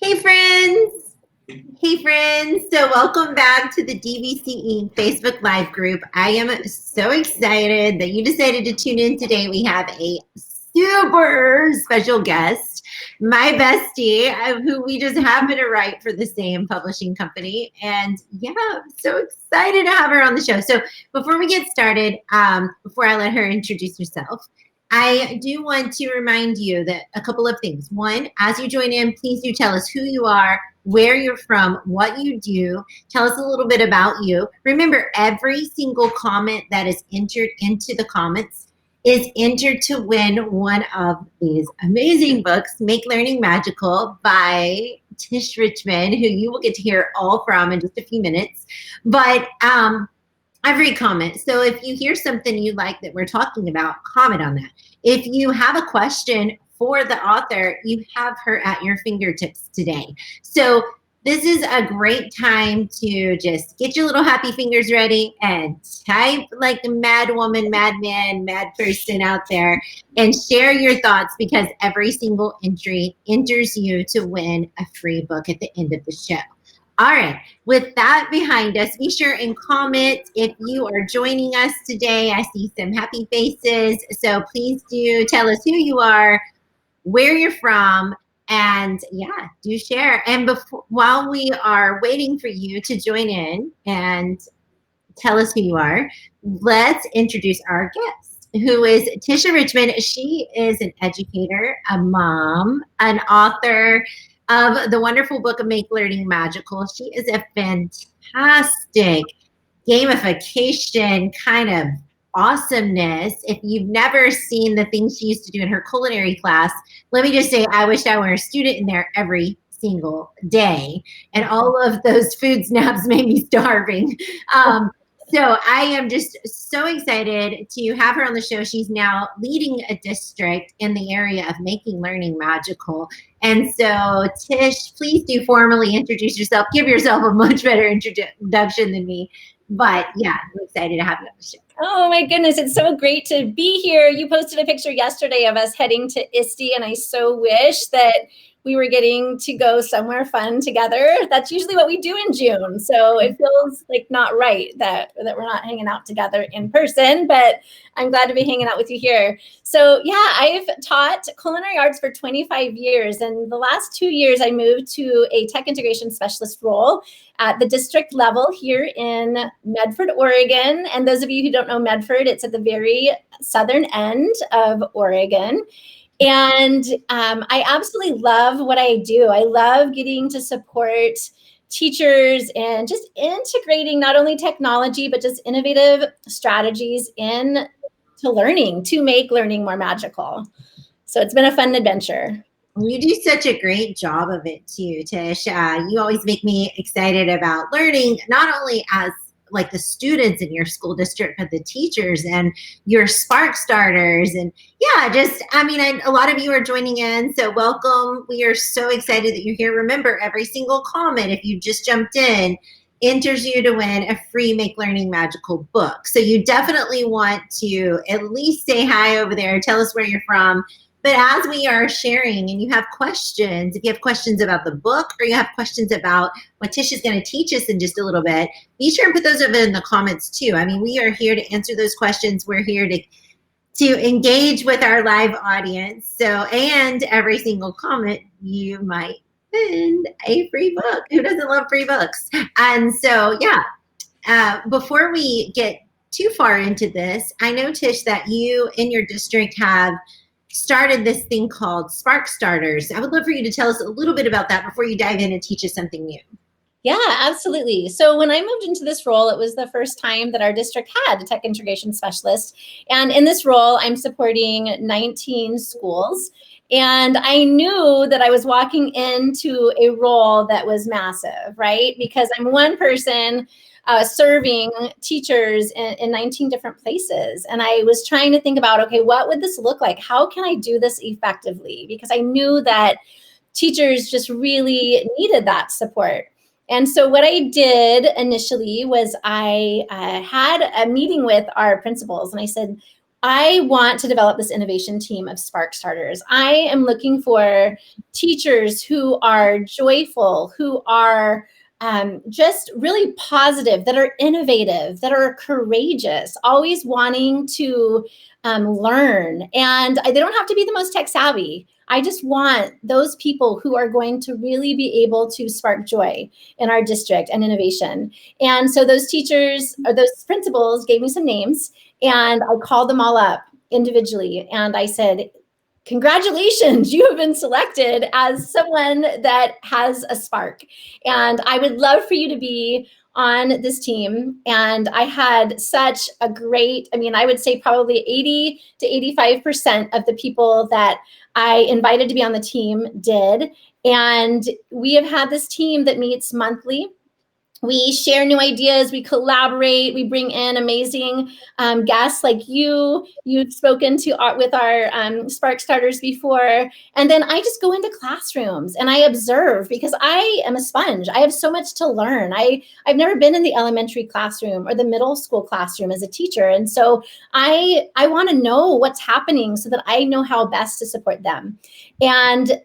Hey friends! Hey friends! So welcome back to the DBC Facebook Live group. I am so excited that you decided to tune in today. We have a super special guest, my bestie, who we just happen to write for the same publishing company. And yeah, I'm so excited to have her on the show. So before we get started, before I let her introduce herself, I do want to remind you that a couple of things. One, as you join in, please do tell us who you are, where you're from, what you do. Tell us a little bit about you. Remember, every single comment that is entered into the comments is entered to win one of these amazing books, Make Learning Magical by Tisha Richmond, who you will get to hear all from in just a few minutes. But every comment. So if you hear something you like that we're talking about, comment on that. If you have a question for the author, you have her at your fingertips today. So this is a great time to just get your little happy fingers ready and type like a mad woman, mad man, mad person out there and share your thoughts, because every single entry enters you to win a free book at the end of the show. All right, with that behind us, be sure and comment if you are joining us today. I see some happy faces, so please do tell us who you are, where you're from, and yeah, do share. And while we are waiting for you to join in and tell us who you are, let's introduce our guest, who is Tisha Richmond. She is an educator, a mom, an author of the wonderful book of Make Learning Magical. She is a fantastic gamification kind of awesomeness. If you've never seen the things she used to do in her culinary class, let me just say, I wish I were a student in there every single day. And all of those food snaps made me starving. So I am just so excited to have her on the show. She's now leading a district in the area of making learning magical. And so, Tish, please do formally introduce yourself. Give yourself a much better introduction than me. But yeah, I'm excited to have you on the show. Oh my goodness, it's so great to be here. You posted a picture yesterday of us heading to ISTE, and I so wish that we were getting to go somewhere fun together. That's usually what we do in June. So it feels like not right that we're not hanging out together in person, but I'm glad to be hanging out with you here. So yeah, I've taught culinary arts for 25 years. And the last 2 years, I moved to a tech integration specialist role at the district level here in Medford, Oregon. And those of you who don't know Medford, it's at the very southern end of Oregon. And I absolutely love what I do. I love getting to support teachers and just integrating not only technology, but just innovative strategies into learning to make learning more magical. So it's been a fun adventure. You do such a great job of it too, Tish. You always make me excited about learning, not only as like the students in your school district, but the teachers and your spark starters. And yeah, a lot of you are joining in, so welcome. We are so excited that you're here. Remember, every single comment, if you just jumped in, enters you to win a free Make Learning Magical book. So you definitely want to at least say hi over there, tell us where you're from. But as we are sharing and you have questions, if you have questions about the book or you have questions about what Tish is going to teach us in just a little bit, be sure and put those in the comments too. I mean, we are here to answer those questions. We're here to engage with our live audience. So, and every single comment, you might win a free book. Who doesn't love free books? And so, yeah, before we get too far into this, I know, Tish, that you in your district have started this thing called Spark Starters. I would love for you to tell us a little bit about that before you dive in and teach us something new. Yeah, absolutely. So when I moved into this role, it was the first time that our district had a tech integration specialist. And in this role, I'm supporting 19 schools. And I knew that I was walking into a role that was massive, right? Because I'm one person serving teachers in 19 different places. And I was trying to think about, okay, what would this look like? How can I do this effectively? Because I knew that teachers just really needed that support. And so what I did initially was I had a meeting with our principals, and I said, I want to develop this innovation team of spark starters. I am looking for teachers who are joyful, who are just really positive, that are innovative, that are courageous, always wanting to learn. And they don't have to be the most tech savvy. I just want those people who are going to really be able to spark joy in our district and innovation. And so those teachers or those principals gave me some names, and I called them all up individually. And I said, congratulations, you have been selected as someone that has a spark. And I would love for you to be on this team. And I had such a great, I would say probably 80 to 85% of the people that I invited to be on the team did. And we have had this team that meets monthly. We share new ideas, we collaborate, we bring in amazing guests like you. You've spoken to with our Spark Starters before. And then I just go into classrooms and I observe, because I am a sponge. I have so much to learn. I've never been in the elementary classroom or the middle school classroom as a teacher. And so I want to know what's happening so that I know how best to support them. And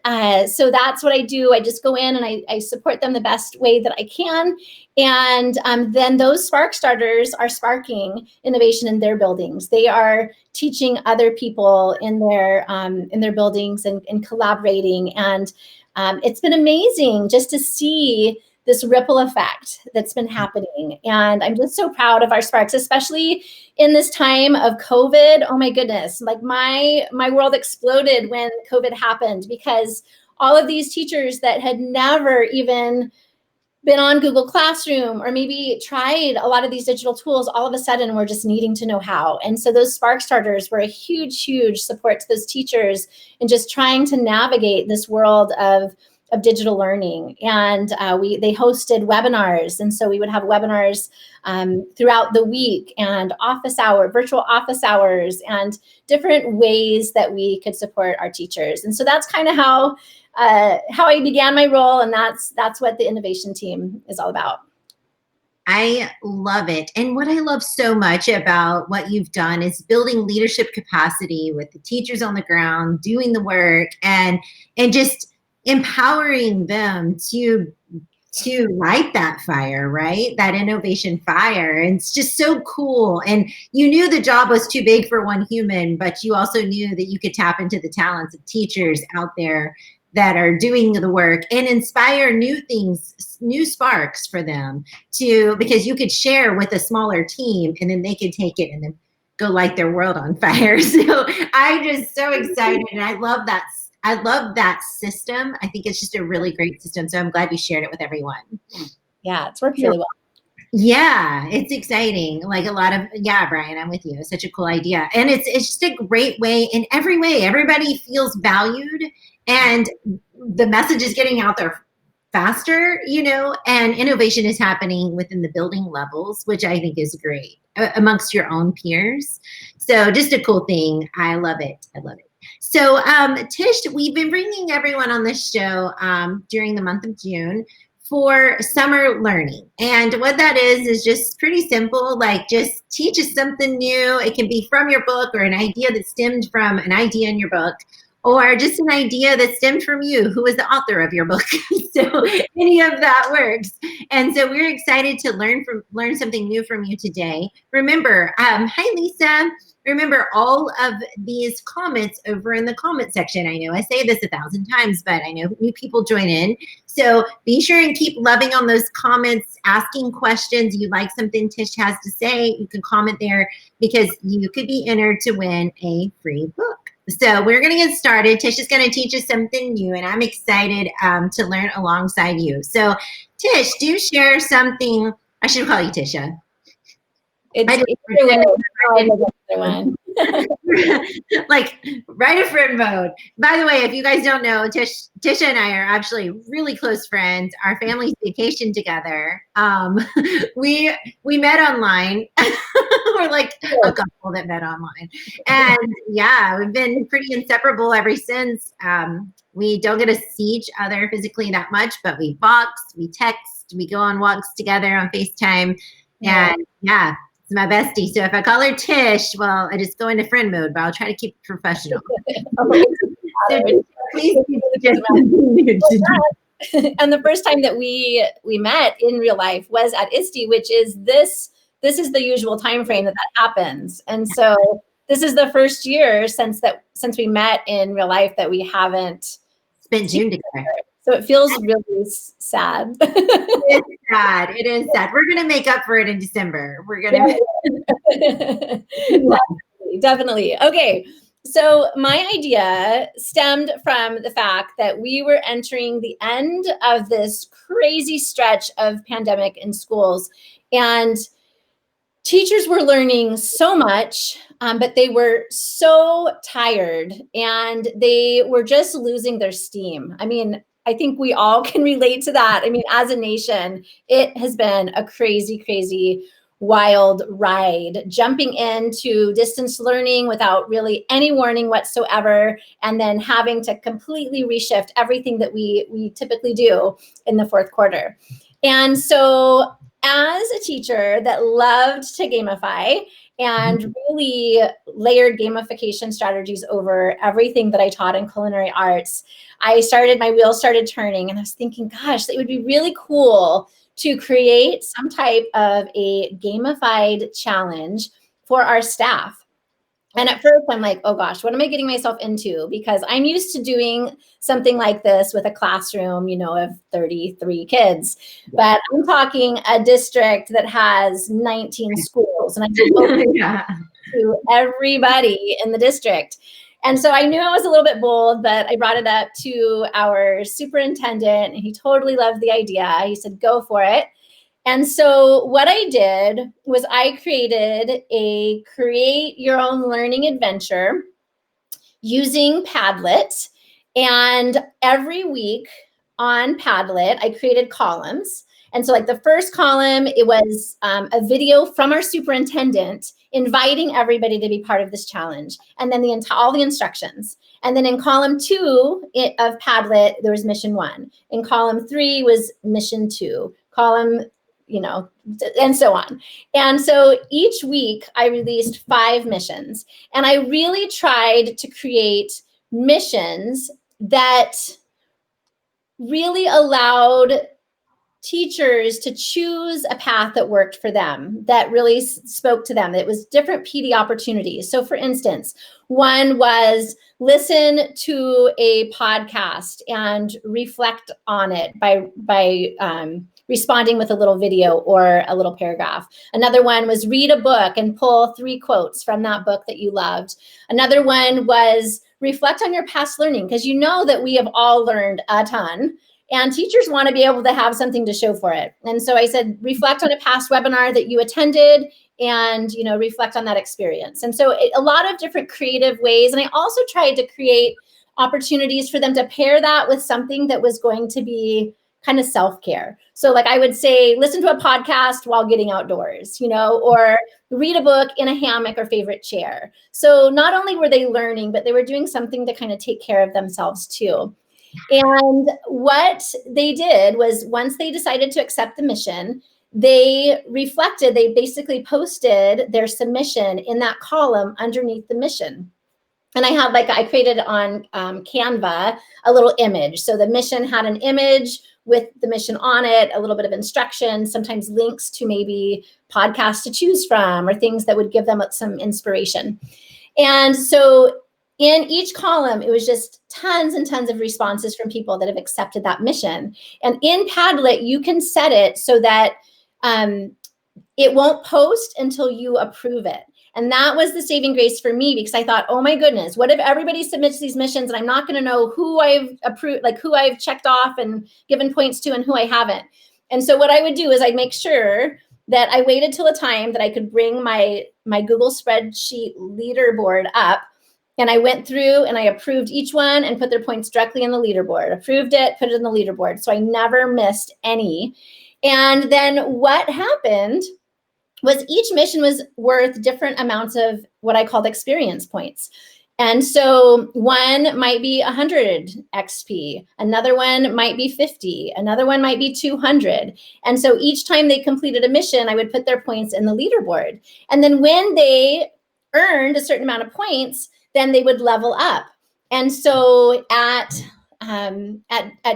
so that's what I do. I just go in and I support them the best way that I can. And then those spark starters are sparking innovation in their buildings. They are teaching other people in their buildings and collaborating. And it's been amazing just to see this ripple effect that's been happening. And I'm just so proud of our sparks, especially in this time of COVID. Oh my goodness, like my world exploded when COVID happened, because all of these teachers that had never even been on Google Classroom or maybe tried a lot of these digital tools, all of a sudden we're just needing to know how. And so those Spark Starters were a huge, huge support to those teachers in just trying to navigate this world of digital learning. And they hosted webinars. And so we would have webinars throughout the week, and virtual office hours, and different ways that we could support our teachers. And so that's kind of how I began my role, and that's what the innovation team is all about. I love it. And what I love so much about what you've done is building leadership capacity with the teachers on the ground, doing the work, and just empowering them to light that fire, right? That innovation fire. And it's just so cool. And you knew the job was too big for one human, but you also knew that you could tap into the talents of teachers out there that are doing the work and inspire new things, new sparks for them because you could share with a smaller team, and then they could take it and then go light their world on fire. So I'm just so excited, and I love that system. I think it's just a really great system. So I'm glad you shared it with everyone. Yeah, it's worked really well. Yeah, it's exciting. Like Brian, I'm with you. It's such a cool idea. And it's just a great way in every way. Everybody feels valued, and the message is getting out there faster, and innovation is happening within the building levels, which I think is great amongst your own peers. So just a cool thing. I love it. So Tish, we've been bringing everyone on this show during the month of June for summer learning. And what that is just pretty simple, like just teach us something new. It can be from your book, or an idea that stemmed from an idea in your book, or just an idea that stemmed from you, who is the author of your book. So any of that works. And so we're excited to learn something new from you today. Remember, hi Lisa. Remember all of these comments over in the comment section. I know I say this 1,000 times, but I know new people join in. So be sure and keep loving on those comments, asking questions. You like something Tish has to say, you can comment there, because you could be entered to win a free book. So we're going to get started. Tish is going to teach us something new, and I'm excited to learn alongside you. So Tish, do share something. I should call you Tisha. Like write a friend mode. By the way, if you guys don't know, Tisha and I are actually really close friends. Our families vacation together. We met online. We're like a couple that met online, and yeah, we've been pretty inseparable ever since. We don't get to see each other physically that much, but we box, we text, we go on walks together on FaceTime, and yeah. It's my bestie. So if I call her Tish, well, I just go into friend mode, but I'll try to keep it professional. So please just and the first time that we met in real life was at ISTE, which is this is the usual time frame that happens. And so this is the first year since we met in real life that we haven't spent June together. So it feels really sad. It is sad. It is sad. We're going to make up for it in December. We're going to. Definitely. Okay. So my idea stemmed from the fact that we were entering the end of this crazy stretch of pandemic in schools, and teachers were learning so much, but they were so tired and they were just losing their steam. I mean, I think we all can relate to that. I mean, as a nation, it has been a crazy, crazy wild ride, jumping into distance learning without really any warning whatsoever, and then having to completely reshift everything that we typically do in the fourth quarter. And so as a teacher that loved to gamify and really layered gamification strategies over everything that I taught in culinary arts, my wheels started turning, and I was thinking, gosh, it would be really cool to create some type of a gamified challenge for our staff. And at first I'm like, oh gosh, what am I getting myself into? Because I'm used to doing something like this with a classroom, of 33 kids. But I'm talking a district that has 19 schools, and I to everybody in the district. And so I knew I was a little bit bold, but I brought it up to our superintendent, and he totally loved the idea. He said, go for it. And so what I did was I created a create your own learning adventure using Padlet. And every week on Padlet, I created columns. And so like the first column, it was a video from our superintendent inviting everybody to be part of this challenge. And then all the instructions. And then in column 2 of Padlet, there was mission 1. In column 3 was mission 2. Column, and so on. And so each week I released 5 missions. And I really tried to create missions that really allowed teachers to choose a path that worked for them, that really spoke to them. It was different PD opportunities. So for instance, one was listen to a podcast and reflect on it by responding with a little video or a little paragraph. Another one was read a book and pull 3 quotes from that book that you loved. Another one was reflect on your past learning, because you know that we have all learned a ton. And teachers want to be able to have something to show for it. And so I said, reflect on a past webinar that you attended and, reflect on that experience. And so a lot of different creative ways. And I also tried to create opportunities for them to pair that with something that was going to be kind of self-care. So like I would say, listen to a podcast while getting outdoors, or read a book in a hammock or favorite chair. So not only were they learning, but they were doing something to kind of take care of themselves too. And what they did was once they decided to accept the mission, they reflected, they basically posted their submission in that column underneath the mission. And I created on Canva a little image. So the mission had an image with the mission on it, a little bit of instruction, sometimes links to maybe podcasts to choose from or things that would give them some inspiration. And so in each column, it was just tons and tons of responses from people that have accepted that mission. And in Padlet, you can set it so that it won't post until you approve it. And that was the saving grace for me, because I thought, oh my goodness, what if everybody submits these missions and I'm not going to know who I've approved, like who I've checked off and given points to and who I haven't. And so what I would do is I'd make sure that I waited till a time that I could bring my Google spreadsheet leaderboard up. And I went through and I approved each one and put their points directly in the leaderboard, approved it, put it in the leaderboard. So I never missed any. And then what happened was each mission was worth different amounts of what I called experience points. And so one might be 100 XP, another one might be 50, another one might be 200. And so each time they completed a mission, I would put their points in the leaderboard. And then when they earned a certain amount of points, then they would level up. And so at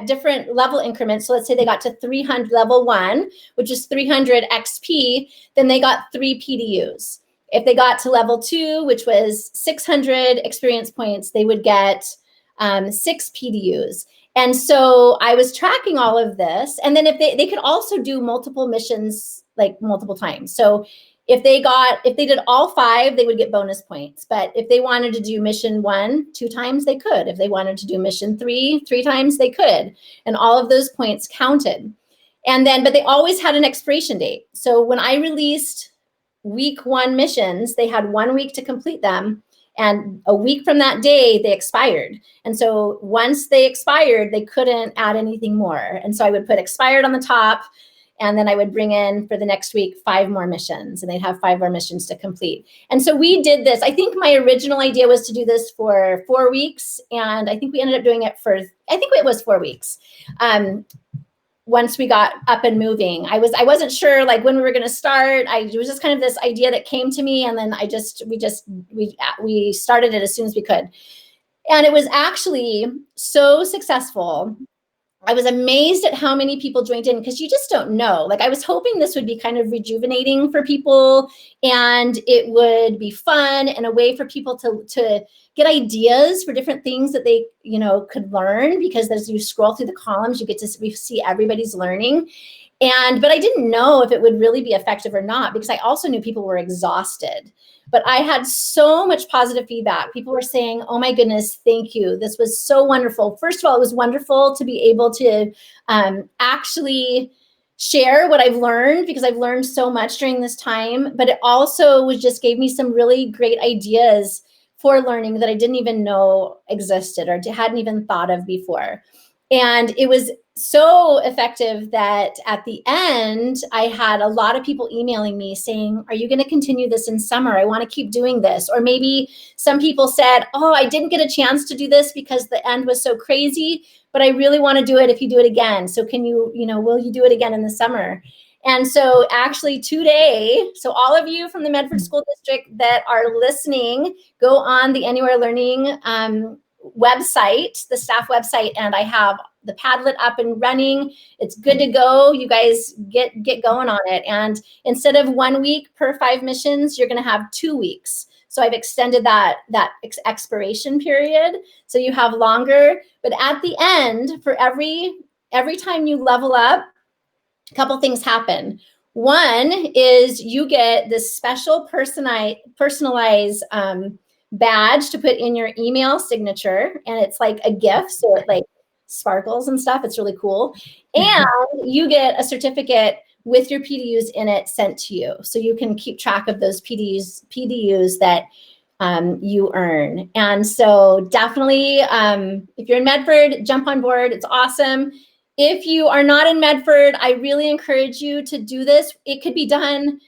different level increments, so let's say they got to 300, level 1, which is 300 XP, then they got 3 PDUs. If they got to level 2, which was 600 experience points, they would get 6 PDUs. And so I was tracking all of this. And then if they could also do multiple missions, like multiple times. So if they did all 5, they would get bonus points. But if they wanted to do mission 1 2 times, they could. If they wanted to do mission 3 3 times, they could. And all of those points counted. And then, but they always had an expiration date. So when I released week 1 missions, they had 1 week to complete them. And a week from that day, they expired. And so once they expired, they couldn't add anything more. And so I would put expired on the top, and then I would bring in for the next week 5 more missions, and they'd have 5 more missions to complete. And so we did this. I think my original idea was to do this for 4 weeks. And I think we ended up doing it for, I think it was 4 weeks. Once we got up and moving, I wasn't sure like when we were going to start. It was just kind of this idea that came to me, and then we started it as soon as we could, and it was actually so successful. I was amazed at how many people joined in, because you just don't know. Like, I was hoping this would be kind of rejuvenating for people, and it would be fun and a way for people to get ideas for different things that they, could learn, because as you scroll through the columns, you get to see everybody's learning. But I didn't know if it would really be effective or not, because I also knew people were exhausted. But I had so much positive feedback. People were saying, oh my goodness, thank you. This was so wonderful. First of all, it was wonderful to be able to actually share what I've learned, because I've learned so much during this time. But it also just gave me some really great ideas for learning that I didn't even know existed or hadn't even thought of before. And it was so effective that at the end, I had a lot of people emailing me saying, are you going to continue this in summer? I want to keep doing this. Or maybe some people said, oh, I didn't get a chance to do this because the end was so crazy, but I really want to do it if you do it again. So can you, will you do it again in the summer? And so actually today, so all of you from the Medford School District that are listening, go on the Anywhere Learning website, the staff website, and I have the Padlet up and running. It's good to go. You guys get going on it. And instead of 1 week per 5 missions, you're going to have 2 weeks. So I've extended that expiration period, so you have longer. But at the end, for every time you level up, a couple things happen. One is you get this special personalized badge to put in your email signature, and it's like a gift, so it like sparkles and stuff. It's really cool. And you get a certificate with your PDUs in it sent to you, so you can keep track of those PDUs that you earn. And so definitely, if you're in Medford, jump on board. It's awesome. If you are not in Medford, I really encourage you to do this. It could be done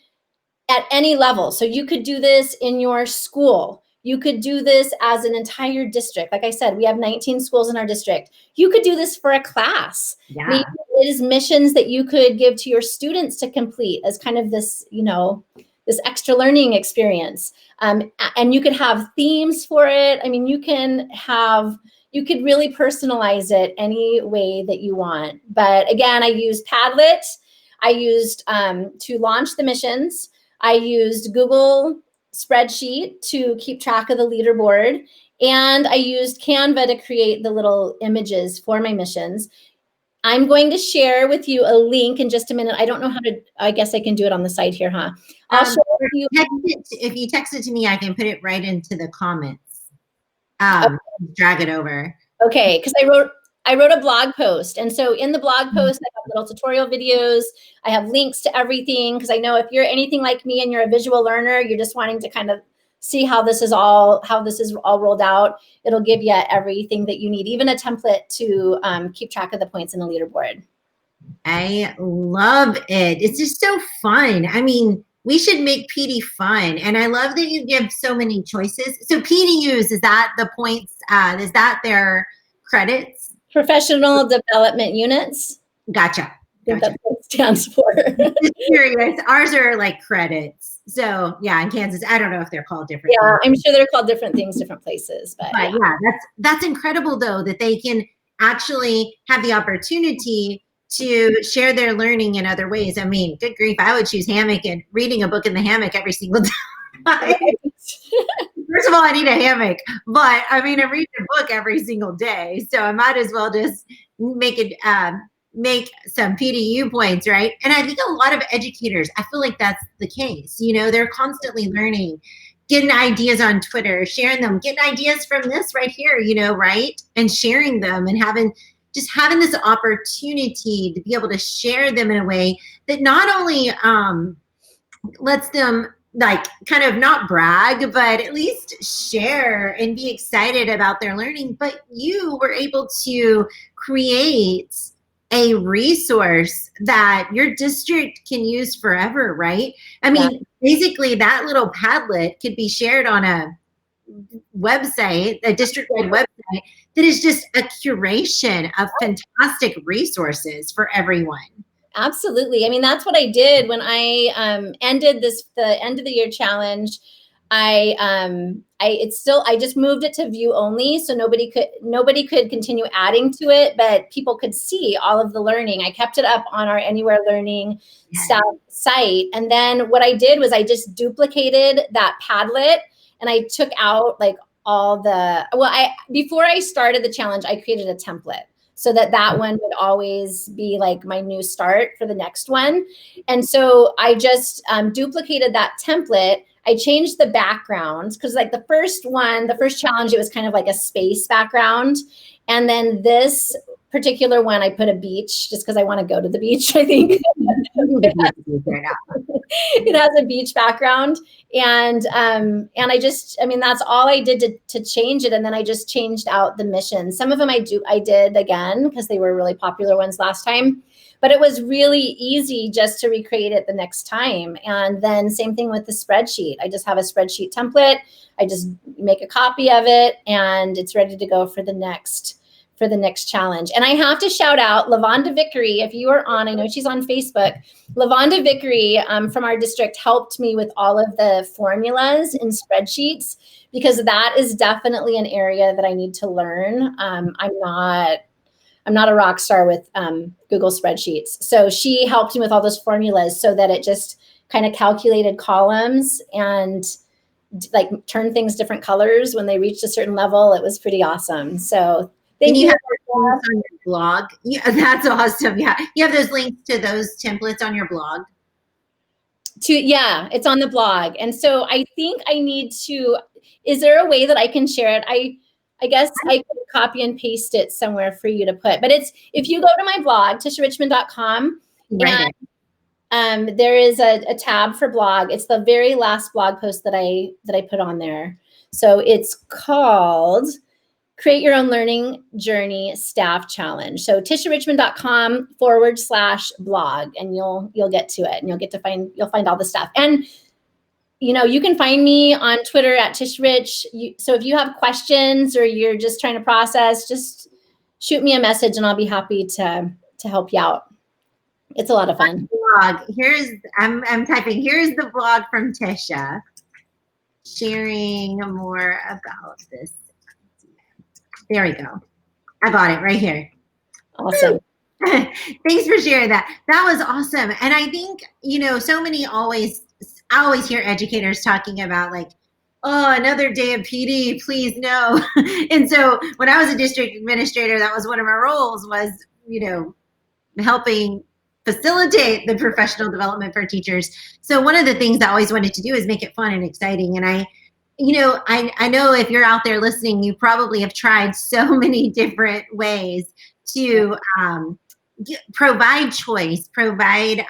at any level. So you could do this in your school. You could do this as an entire district. Like I said, we have 19 schools in our district. You could do this for a class. Yeah. Maybe it is missions that you could give to your students to complete as kind of this, this extra learning experience. And you could have themes for it. I mean, you could really personalize it any way that you want. But again, I used Padlet. I used to launch the missions. I used Google spreadsheet to keep track of the leaderboard. And I used Canva to create the little images for my missions. I'm going to share with you a link in just a minute. I don't know how to, I guess I can do it on the side here, huh? I'll share with you. If you text it to me, I can put it right into the comments. Okay. Drag it over. Okay, because I wrote a blog post. And so in the blog post, I have little tutorial videos. I have links to everything, because I know if you're anything like me and you're a visual learner, you're just wanting to kind of see how this is all rolled out. It'll give you everything that you need, even a template to keep track of the points in the leaderboard. I love it. It's just so fun. I mean, we should make PD fun. And I love that you give so many choices. So PDUs, is that the points? Is that their credits? Professional development units. Gotcha. I think that's what it stands for. Just curious. Ours are like credits. So yeah, in Kansas, I don't know if they're called different. Yeah, I'm sure they're called different things, different places. But yeah, that's incredible though, that they can actually have the opportunity to share their learning in other ways. I mean, good grief, I would choose hammock and reading a book in the hammock every single time. First of all, I need a hammock, but I mean, I'm reading a book every single day, so I might as well just make some PDU points, right? And I think a lot of educators, I feel like that's the case. You know, they're constantly learning, getting ideas on Twitter, sharing them, getting ideas from this right here, you know, right? And sharing them and having this opportunity to be able to share them in a way that not only lets them like kind of not brag, but at least share and be excited about their learning. But you were able to create a resource that your district can use forever, right? I mean, basically that little Padlet could be shared on a website, a district-wide website that is just a curation of fantastic resources for everyone. Absolutely. I mean, that's what I did when I ended the end of the year challenge. I just moved it to view only, so nobody could continue adding to it, but people could see all of the learning. I kept it up on our Anywhere Learning staff site, and then what I did was I just duplicated that Padlet, and I took out like all the before I started the challenge, I created a template so that one would always be like my new start for the next one. And so I just duplicated that template. I changed the background because like the first challenge, it was kind of like a space background. And then this particular one, I put a beach just because I want to go to the beach, I think. It has a beach background. And that's all I did to change it. And then I just changed out the missions. Some of them I did again because they were really popular ones last time. But it was really easy just to recreate it the next time. And then same thing with the spreadsheet. I just have a spreadsheet template. I just make a copy of it and it's ready to go for the next challenge. And I have to shout out Lavonda Vickery. If you are on, I know she's on Facebook. Lavonda Vickery from our district helped me with all of the formulas in spreadsheets because that is definitely an area that I need to learn. I'm not a rock star with Google spreadsheets. So she helped me with all those formulas so that it just kind of calculated columns and like turned things different colors when they reached a certain level. It was pretty awesome. So thank you. Have on your blog. Yeah, that's awesome. Yeah. You have those links to those templates on your blog. Yeah, it's on the blog. And so I think I need to, is there a way that I can share it? I guess I could copy and paste it somewhere for you to put, but if you go to my blog, tisharichmond.com, right. and there is a tab for blog. It's the very last blog post that I put on there. So it's called Create Your Own Learning Journey Staff Challenge. So tisharichmond.com/blog, and you'll get to it, and you'll find all the stuff. And you can find me on Twitter at TishRich. So if you have questions or you're just trying to process, just shoot me a message and I'll be happy to help you out. It's a lot of fun. Blog. I'm typing. Here's the blog from Tisha, sharing more about this. There we go. I got it right here. Awesome. Thanks for sharing that. That was awesome. And I think, I always hear educators talking about like, oh, another day of PD, please no. And so when I was a district administrator, that was one of my roles was, helping facilitate the professional development for teachers. So one of the things I always wanted to do is make it fun and exciting. And I know if you're out there listening, you probably have tried so many different ways to provide choice, provide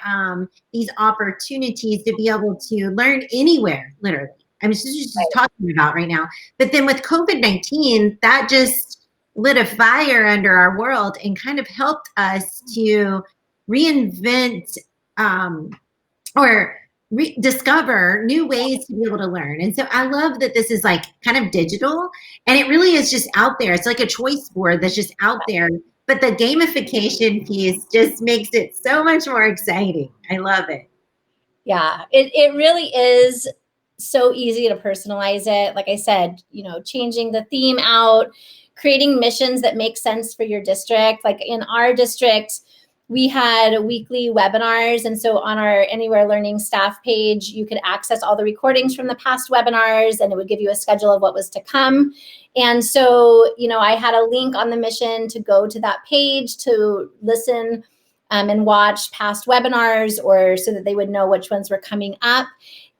these opportunities to be able to learn anywhere, literally. I'm just talking about right now. But then with COVID-19, that just lit a fire under our world and kind of helped us to reinvent or discover new ways to be able to learn. And so I love that this is like kind of digital, and it really is just out there. It's like a choice board that's just out there. But the gamification piece just makes it so much more exciting. I love it. Yeah, it really is so easy to personalize it. Like I said, changing the theme out, creating missions that make sense for your district. Like in our district, we had weekly webinars. And so on our Anywhere Learning staff page, you could access all the recordings from the past webinars, and it would give you a schedule of what was to come. And so, I had a link on the mission to go to that page to listen and watch past webinars, or so that they would know which ones were coming up.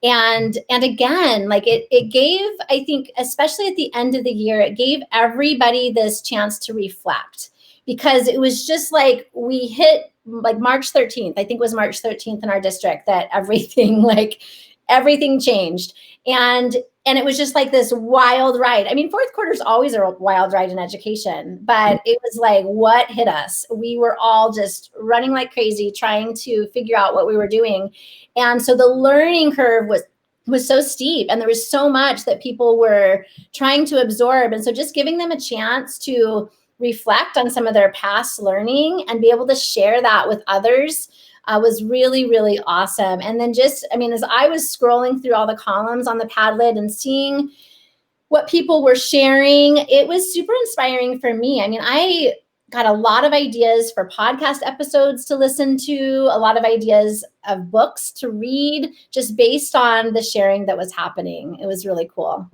And again, like it gave, I think, especially at the end of the year, it gave everybody this chance to reflect, because it was just like we hit like March 13th, I think it was March 13th in our district, that everything changed. And it was just like this wild ride. I mean, fourth quarter is always a wild ride in education, but it was like, what hit us? We were all just running like crazy, trying to figure out what we were doing. And so the learning curve was so steep, and there was so much that people were trying to absorb. And so just giving them a chance to reflect on some of their past learning and be able to share that with others was really, really awesome. And then just, as I was scrolling through all the columns on the Padlet and seeing what people were sharing, it was super inspiring for me. I got a lot of ideas for podcast episodes to listen to, a lot of ideas of books to read, just based on the sharing that was happening. It was really cool.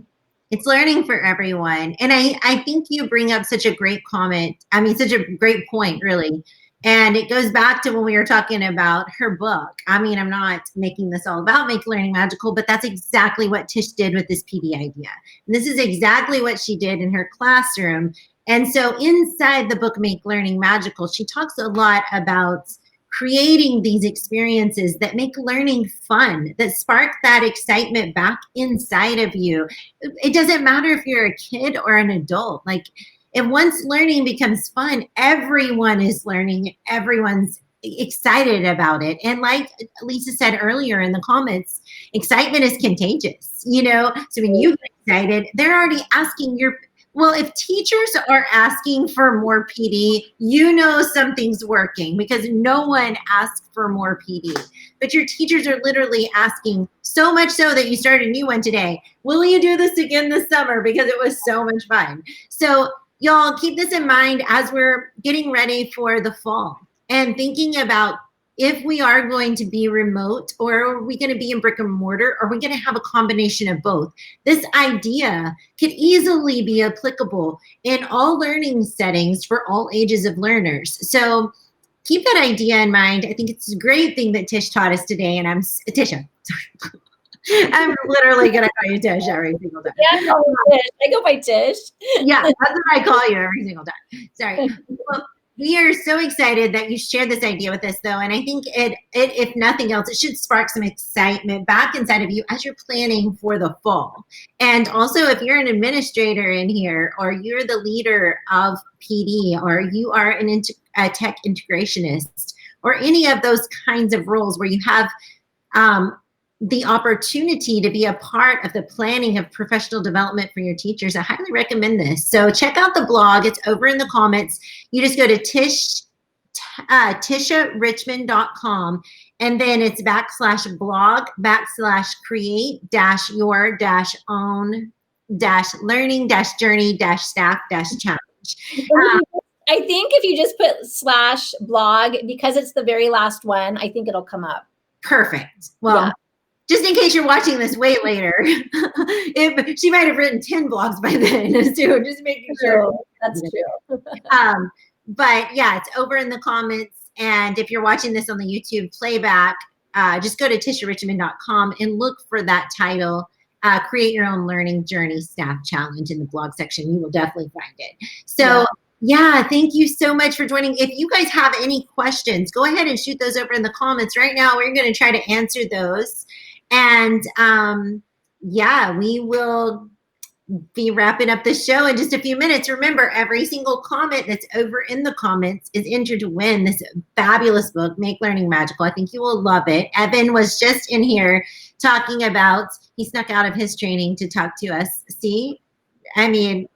It's learning for everyone. And I think you bring up such a great comment. Such a great point, really. And it goes back to when we were talking about her book. I'm not making this all about Make Learning Magical, but that's exactly what Tish did with this PD idea. And this is exactly what she did in her classroom. And so inside the book, Make Learning Magical, she talks a lot about creating these experiences that make learning fun, that spark that excitement back inside of you. It doesn't matter if you're a kid or an adult. Like, and once learning becomes fun, everyone is learning, everyone's excited about it. And like Lisa said earlier in the comments, excitement is contagious, So when you get excited, they're already asking if teachers are asking for more PD, something's working, because no one asked for more PD. But your teachers are literally asking, so much so that you started a new one today. Will you do this again this summer? Because it was so much fun. So y'all keep this in mind as we're getting ready for the fall and thinking about if we are going to be remote, or are we going to be in brick and mortar, or are we going to have a combination of both? This idea could easily be applicable in all learning settings for all ages of learners. So keep that idea in mind. I think it's a great thing that Tish taught us today. And Tisha, sorry. I'm literally going to call you Tish every single time. Yeah, I go by Tish. Yeah, that's what I call you every single time. Sorry. Well, we are so excited that you shared this idea with us, though. And I think it, if nothing else, it should spark some excitement back inside of you as you're planning for the fall. And also, if you're an administrator in here, or you're the leader of PD, or you are a tech integrationist, or any of those kinds of roles where you have the opportunity to be a part of the planning of professional development for your teachers, I highly recommend this. So check out the blog. It's over in the comments. You just go to TishaRichmond.com, and then it's /blog/create-your-own-learning-journey-staff-challenge. I think if you just put /blog, because it's the very last one, I think it'll come up. Perfect. Well, yeah. Just in case you're watching this way later, if she might have written 10 blogs by then, so just making sure. That's true. But yeah, it's over in the comments. And if you're watching this on the YouTube playback, just go to TishaRichmond.com and look for that title, Create Your Own Learning Journey Staff Challenge, in the blog section. You will definitely find it. So yeah, thank you so much for joining. If you guys have any questions, go ahead and shoot those over in the comments. Right now, we're going to try to answer those. And yeah, we will be wrapping up the show in just a few minutes. Remember, every single comment that's over in the comments is entered to win this fabulous book, Make Learning Magical. I think you will love it. Evan was just in here talking about, he snuck out of his training to talk to us. See? I mean,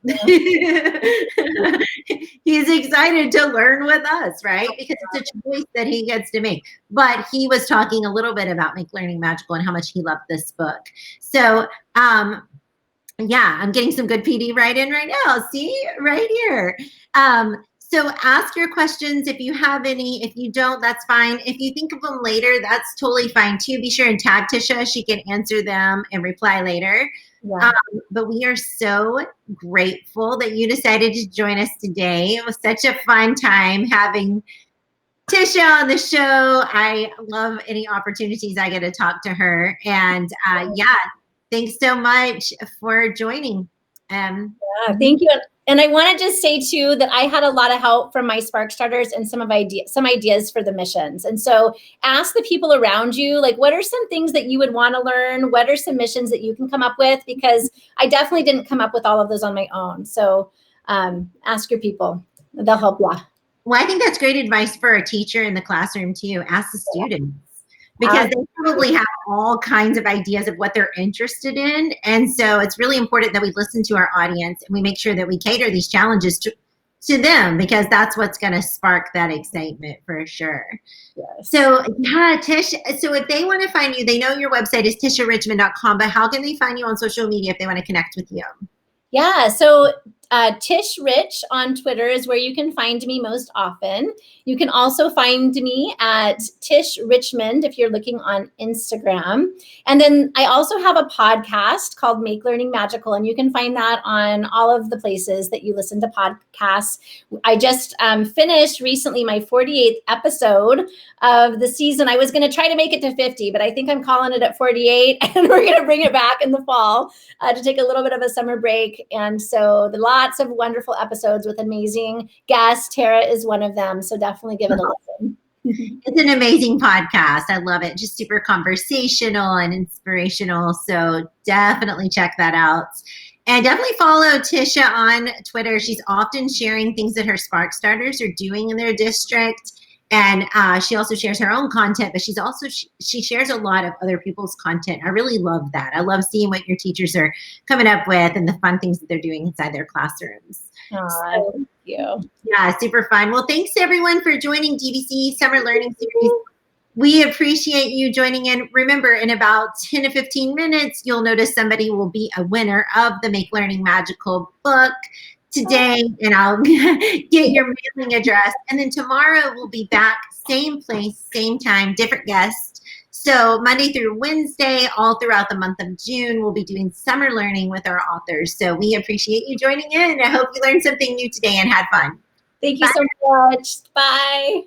he's excited to learn with us, right? Because it's a choice that he gets to make. But he was talking a little bit about Make Learning Magical and how much he loved this book. So, yeah, I'm getting some good PD right in right now. See, right here. So ask your questions if you have any. If you don't, that's fine. If you think of them later, that's totally fine too. Be sure and tag Tisha. She can answer them and reply later. Yeah. But we are so grateful that you decided to join us today. It was such a fun time having Tisha on the show. I love any opportunities I get to talk to her. And yeah, thanks so much for joining. Yeah, thank you. And I want to just say too that I had a lot of help from my Spark Starters and some ideas for the missions. And so ask the people around you, like, what are some things that you would want to learn? What are some missions that you can come up with? Because I definitely didn't come up with all of those on my own. So ask your people. They'll help you. Well, I think that's great advice for a teacher in the classroom too. Ask the students. Because they probably have all kinds of ideas of what they're interested in. And so it's really important that we listen to our audience and we make sure that we cater these challenges to them, because that's what's going to spark that excitement for sure. Yes. So yeah, Tish, so if they want to find you, they know your website is tisharichmond.com, but how can they find you on social media if they want to connect with you? Yeah, so Tish Rich on Twitter is where you can find me most often. You can also find me at Tish Richmond if you're looking on Instagram. And then I also have a podcast called Make Learning Magical, and you can find that on all of the places that you listen to podcasts. I just finished recently my 48th episode of the season. I was going to try to make it to 50, but I think I'm calling it at 48, and we're going to bring it back in the fall to take a little bit of a summer break. And so lots of wonderful episodes with amazing guests. Tara is one of them. So definitely give it a listen. It's an amazing podcast. I love it. Just super conversational and inspirational. So definitely check that out. And definitely follow Tisha on Twitter. She's often sharing things that her Spark Starters are doing in their district. And she also shares her own content, but she shares a lot of other people's content. I really love that. I love seeing what your teachers are coming up with and the fun things that they're doing inside their classrooms. So, thank you. Yeah, super fun. Well, thanks everyone for joining DBC Summer Learning Series. We appreciate you joining in. Remember, in about 10 to 15 minutes, you'll notice somebody will be a winner of the Make Learning Magical book today, and I'll get your mailing address. And then tomorrow we'll be back, same place, same time, different guest. So Monday through Wednesday, all throughout the month of June, we'll be doing summer learning with our authors. So we appreciate you joining in. I hope you learned something new today and had fun. Thank you so much. Bye.